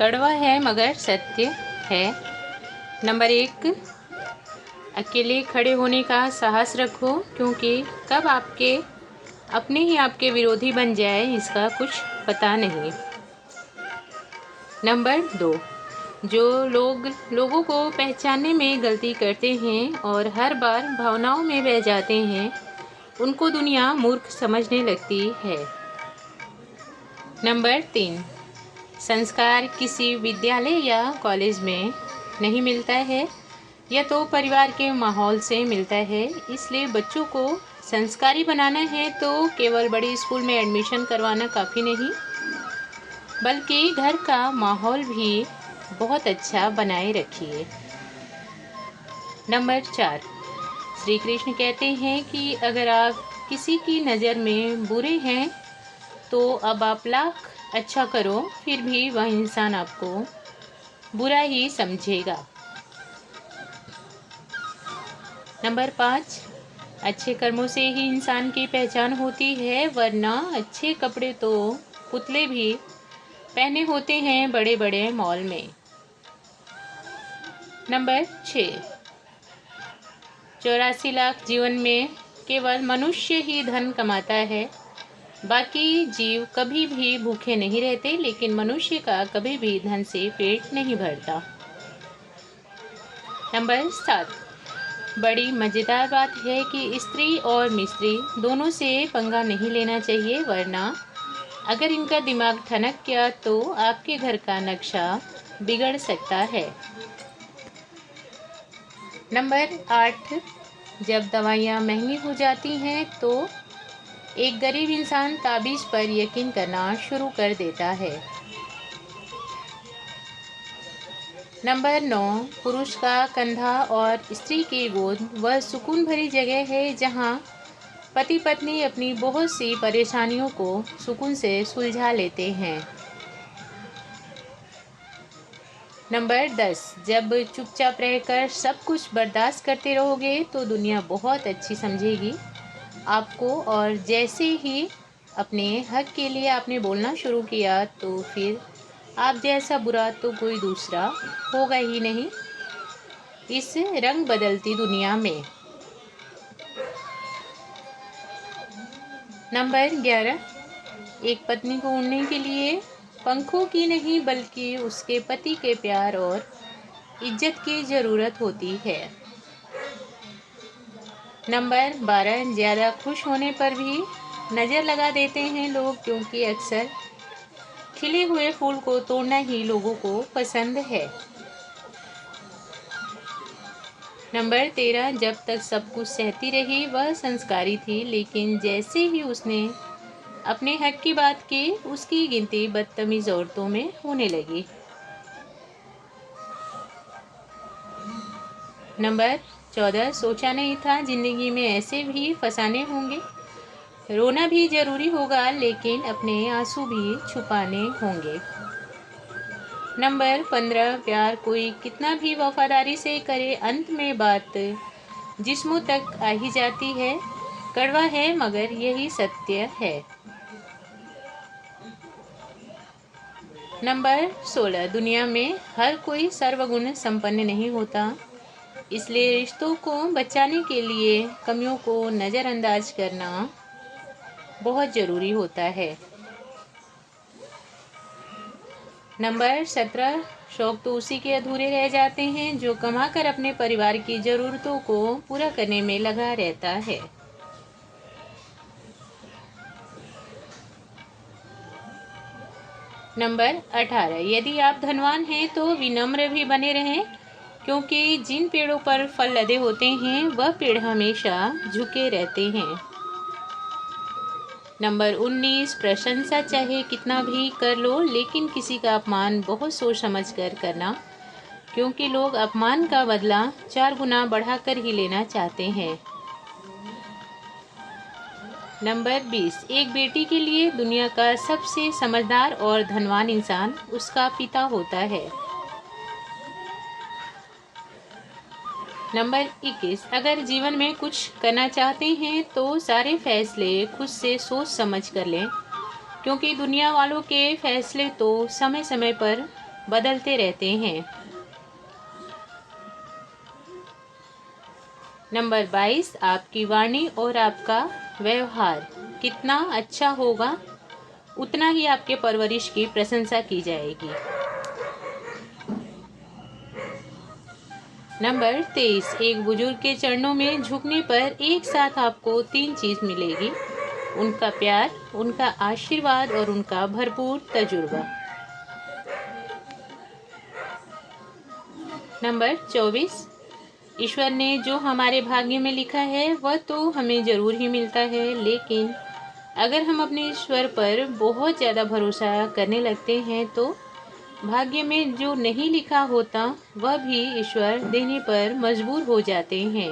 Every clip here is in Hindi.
कड़वा है मगर सत्य है। नंबर 1, अकेले खड़े होने का साहस रखो, क्योंकि कब आपके अपने ही आपके विरोधी बन जाए इसका कुछ पता नहीं। नंबर 2, जो लोगों को पहचानने में गलती करते हैं और हर बार भावनाओं में बह जाते हैं, उनको दुनिया मूर्ख समझने लगती है। नंबर 3, संस्कार किसी विद्यालय या कॉलेज में नहीं मिलता है, यह तो परिवार के माहौल से मिलता है। इसलिए बच्चों को संस्कारी बनाना है तो केवल बड़े स्कूल में एडमिशन करवाना काफ़ी नहीं, बल्कि घर का माहौल भी बहुत अच्छा बनाए रखिए। नंबर 4, श्री कृष्ण कहते हैं कि अगर आप किसी की नज़र में बुरे हैं तो अब आप लाख अच्छा करो, फिर भी वह इंसान आपको बुरा ही समझेगा। नंबर 5, अच्छे कर्मों से ही इंसान की पहचान होती है, वरना अच्छे कपड़े तो पुतले भी पहने होते हैं बड़े बड़े मॉल में। नंबर 6, 84 लाख जीवन में केवल मनुष्य ही धन कमाता है। बाकी जीव कभी भी भूखे नहीं रहते, लेकिन मनुष्य का कभी भी धन से पेट नहीं भरता। नंबर 7, बड़ी मज़ेदार बात है कि स्त्री और मिस्त्री दोनों से पंगा नहीं लेना चाहिए, वरना अगर इनका दिमाग ठनक गया तो आपके घर का नक्शा बिगड़ सकता है। नंबर 8, जब दवाइयाँ महंगी हो जाती हैं तो एक गरीब इंसान ताबीज़ पर यकीन करना शुरू कर देता है। नंबर 9, पुरुष का कंधा और स्त्री की गोद वह सुकून भरी जगह है जहाँ पति पत्नी अपनी बहुत सी परेशानियों को सुकून से सुलझा लेते हैं। नंबर 10, जब चुपचाप रहकर सब कुछ बर्दाश्त करते रहोगे तो दुनिया बहुत अच्छी समझेगी आपको, और जैसे ही अपने हक के लिए आपने बोलना शुरू किया तो फिर आप जैसा बुरा तो कोई दूसरा होगा ही नहीं इस रंग बदलती दुनिया में। नंबर 11, एक पत्नी को उड़ने के लिए पंखों की नहीं बल्कि उसके पति के प्यार और इज्जत की ज़रूरत होती है। नंबर 12, ज़्यादा खुश होने पर भी नज़र लगा देते हैं लोग, क्योंकि अक्सर खिले हुए फूल को तोड़ना ही लोगों को पसंद है। नंबर 13, जब तक सब कुछ सहती रही वह संस्कारी थी, लेकिन जैसे ही उसने अपने हक की बात की उसकी गिनती बदतमीज औरतों में होने लगी। नंबर 14, सोचा नहीं था जिंदगी में ऐसे भी फसाने होंगे, रोना भी जरूरी होगा लेकिन अपने आंसू भी छुपाने होंगे। नंबर 15, प्यार कोई कितना भी वफादारी से करे अंत में बात जिस्मों तक आ ही जाती है। कड़वा है मगर यही सत्य है। नंबर 16, दुनिया में हर कोई सर्वगुण संपन्न नहीं होता, इसलिए रिश्तों को बचाने के लिए कमियों को नज़रअंदाज करना बहुत ज़रूरी होता है। नंबर 17, शौक तो उसी के अधूरे रह जाते हैं जो कमाकर अपने परिवार की ज़रूरतों को पूरा करने में लगा रहता है। नंबर 18, यदि आप धनवान हैं तो विनम्र भी बने रहें, क्योंकि जिन पेड़ों पर फल लदे होते हैं वह पेड़ हमेशा झुके रहते हैं। नंबर 19, प्रशंसा चाहे कितना भी कर लो लेकिन किसी का अपमान बहुत सोच समझ कर करना, क्योंकि लोग अपमान का बदला 4 गुना बढ़ाकर ही लेना चाहते हैं। नंबर 20, एक बेटी के लिए दुनिया का सबसे समझदार और धनवान इंसान उसका पिता होता है। नंबर 21, अगर जीवन में कुछ करना चाहते हैं तो सारे फैसले खुद से सोच समझ कर लें, क्योंकि दुनिया वालों के फैसले तो समय समय पर बदलते रहते हैं। नंबर 22, आपकी वाणी और आपका व्यवहार कितना अच्छा होगा, उतना ही आपके परवरिश की प्रशंसा की जाएगी। नंबर 23, एक बुजुर्ग के चरणों में झुकने पर एक साथ आपको 3 चीज़ मिलेगी: उनका प्यार, उनका आशीर्वाद और उनका भरपूर तजुर्बा। नंबर 24, ईश्वर ने जो हमारे भाग्य में लिखा है वह तो हमें ज़रूर ही मिलता है, लेकिन अगर हम अपने ईश्वर पर बहुत ज़्यादा भरोसा करने लगते हैं तो भाग्य में जो नहीं लिखा होता वह भी ईश्वर देने पर मजबूर हो जाते हैं।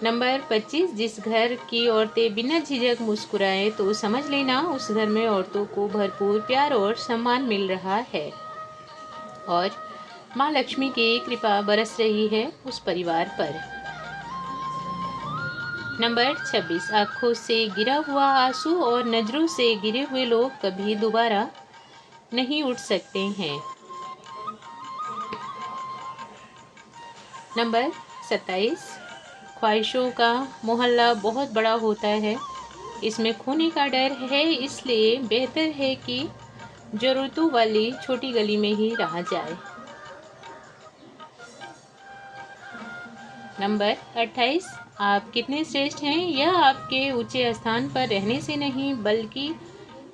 नंबर 25, जिस घर की औरतें बिना झिझक मुस्कुराए तो समझ लेना उस घर में औरतों को भरपूर प्यार और सम्मान मिल रहा है और माँ लक्ष्मी की कृपा बरस रही है उस परिवार पर। नंबर 26, आँखों से गिरा हुआ आंसू और नज़रों से गिरे हुए लोग कभी दोबारा नहीं उठ सकते हैं। नंबर 27, ख्वाहिशों का मोहल्ला बहुत बड़ा होता है, इसमें खोने का डर है, इसलिए बेहतर है कि ज़रूरतों वाली छोटी गली में ही रहा जाए। नंबर 28, आप कितने श्रेष्ठ हैं यह आपके ऊंचे स्थान पर रहने से नहीं बल्कि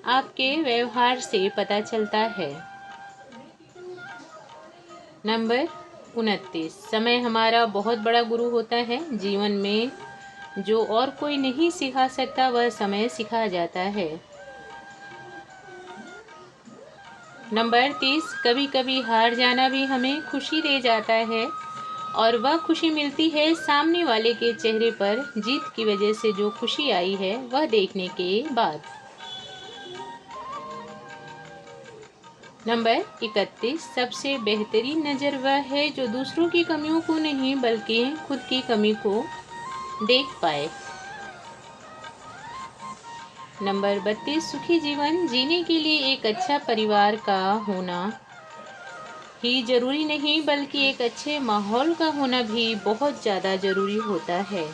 आपके व्यवहार से पता चलता है। नंबर 29, समय हमारा बहुत बड़ा गुरु होता है, जीवन में जो और कोई नहीं सिखा सकता वह समय सिखा जाता है। नंबर 30, कभी कभी हार जाना भी हमें खुशी दे जाता है और वह खुशी मिलती है सामने वाले के चेहरे पर जीत की वजह से जो खुशी आई है वह देखने के बाद। नंबर 31, सबसे बेहतरीन नज़र वह है जो दूसरों की कमियों को नहीं बल्कि खुद की कमी को देख पाए। नंबर 32, सुखी जीवन जीने के लिए एक अच्छा परिवार का होना ही जरूरी नहीं बल्कि एक अच्छे माहौल का होना भी बहुत ज़्यादा ज़रूरी होता है।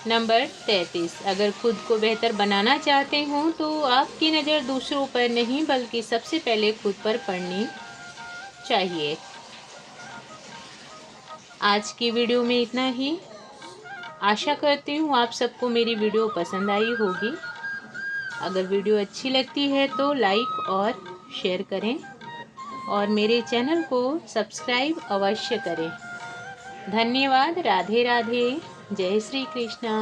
नंबर 33, अगर खुद को बेहतर बनाना चाहते हो तो आपकी नज़र दूसरों पर नहीं बल्कि सबसे पहले खुद पर पड़नी चाहिए। आज की वीडियो में इतना ही। आशा करती हूँ आप सबको मेरी वीडियो पसंद आई होगी। अगर वीडियो अच्छी लगती है तो लाइक और शेयर करें और मेरे चैनल को सब्सक्राइब अवश्य करें। धन्यवाद। राधे राधे। जय श्री कृष्णा।